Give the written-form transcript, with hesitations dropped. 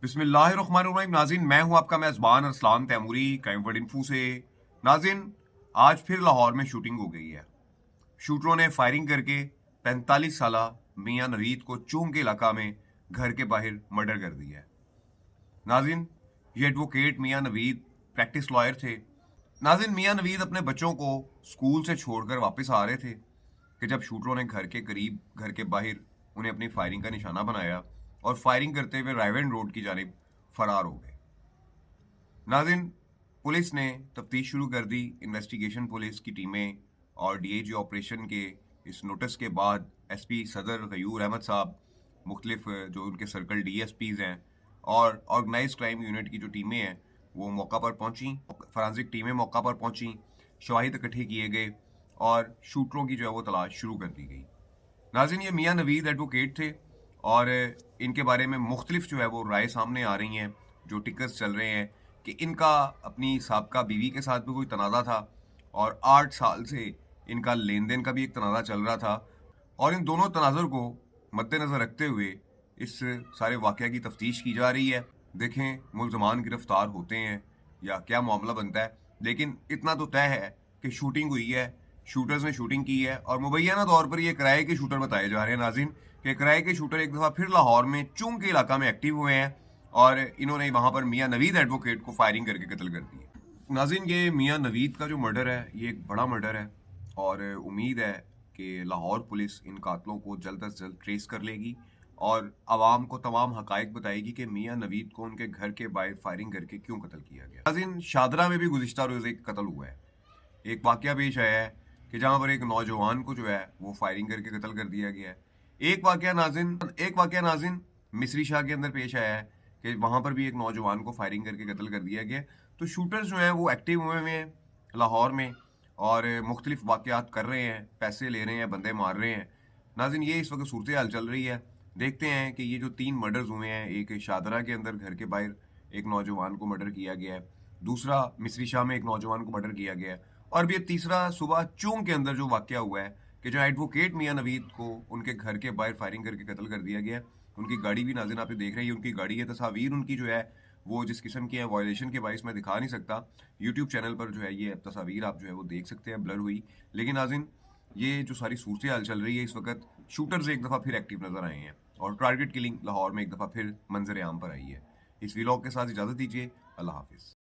बिस्मिल्लाहिर्रहमानिर्रहीम। नाज़रीन, मैं हूं आपका मेज़बान Arsalan Taimuri crime world info से। नाज़रीन, आज फिर लाहौर में शूटिंग हो गई है। शूटरों ने फायरिंग करके 45 साला मियां नवीद को चूम के इलाका में घर के बाहर मर्डर कर दिया है। नाज़रीन, ये एडवोकेट मियां नवीद प्रैक्टिस लॉयर थे। नाज़रीन, मियां नवीद अपने बच्चों को स्कूल से छोड़कर वापस आ रहे थे कि जब शूटरों ने घर के करीब, घर के बाहर उन्हें अपनी फायरिंग का निशाना बनाया और फायरिंग करते हुए रायवेंड रोड की जानिब फरार हो गए। नाज़रीन, पुलिस ने तफ्तीश शुरू कर दी। इन्वेस्टिगेशन पुलिस की टीमें और डीएजी ऑपरेशन के इस नोटिस के बाद एसपी सदर गयूर अहमद साहब, मुख्तलिफ जो उनके सर्कल डीएसपीज हैं और ऑर्गेनाइज क्राइम यूनिट की जो टीमें हैं वो मौका पर पहुंची। फॉरेंसिक टीमें मौका पर पहुंची, शवाहिद इकट्ठे किए गए और शूटरों की जो है वो तलाश शुरू कर दी गई। नाज़रीन, ये मियां नवीद एडवोकेट थे और इनके बारे में मुख्तलिफ जो है वो राय सामने आ रही हैं, जो टिकर्स चल रहे हैं कि इनका अपनी साबका बीवी के साथ भी कोई तनाज़ा था और 8 साल से इनका लेन देन का भी एक तनाज़ा चल रहा था और इन दोनों तनाज़र को मद्देनज़र रखते हुए इस सारे वाक़या की तफ्तीश की जा रही है। देखें मुल्ज़मान गिरफ्तार होते हैं या क्या मामला बनता है, लेकिन इतना तो तय है कि शूटिंग हुई है, शूटर्स ने शूटिंग की है और मुबैना तौर पर ये किराए के शूटर बताए जा रहे हैं। नाज़रीन, कि किराए के शूटर एक दफ़ा फिर लाहौर में चुंग के इलाका में एक्टिव हुए हैं और इन्होंने वहाँ पर मियां नवीद एडवोकेट को फायरिंग करके कत्ल कर दिया। नाज़रीन, ये मियां नवीद का जो मर्डर है ये एक बड़ा मर्डर है और उम्मीद है कि लाहौर पुलिस इन कातलों को जल्द अज जल्द ट्रेस कर लेगी और आवाम को तमाम हकायक बताएगी कि मियां नवीद को उनके घर के बाहर फायरिंग करके क्यों कत्ल किया गया। नाज़रीन, शादरा में भी गुज़िश्ता रोज़ एक कत्ल हुआ है। एक वाक़या पेश आया है कि जहाँ पर एक नौजवान को जो है वो फायरिंग करके कत्ल कर दिया गया है। एक वाक़या नाज़रीन मिस्री शाह के अंदर पेश आया है कि वहाँ पर भी एक नौजवान को फायरिंग करके कत्ल कर दिया गया है। तो शूटर्स जो हैं वो एक्टिव हुए हुए हैं लाहौर में और मुख्तलिफ वाक़यात कर रहे हैं, पैसे ले रहे हैं, बंदे मार रहे हैं। नाज़रीन, ये इस वक्त सूरत हाल चल रही है। देखते हैं कि ये जो 3 मर्डर्स हुए हैं, एक शादरा के अंदर घर के बाहर एक नौजवान को मर्डर किया गया है, दूसरा मिस्री शाह में एक नौजवान को मर्डर किया गया है और अब ये तीसरा सुबह चूंग के अंदर जो वाक़या हुआ है कि जो एडवोकेट मियां नवीद को उनके घर के बाहर फायरिंग करके कत्ल कर दिया गया। उनकी गाड़ी भी नाज़रीन आप देख रहे हैं, उनकी गाड़ी है। तस्वीर उनकी जो है वो जिस किस्म की है वायलेशन के बाइस मैं दिखा नहीं सकता। यूट्यूब चैनल पर जो है ये तस्वीर आप जो है वो देख सकते हैं, ब्लर हुई। लेकिन नाज़रीन, ये जो सारी सूरत हाल चल रही है इस वक्त, शूटर्स एक दफ़ा फिर एक्टिव नज़र आए हैं और टारगेट किलिंग लाहौर में एक दफ़ा फिर मंजर आम पर आई है। इस व्लॉग के साथ इजाज़त दीजिए। अल्लाह हाफिज़।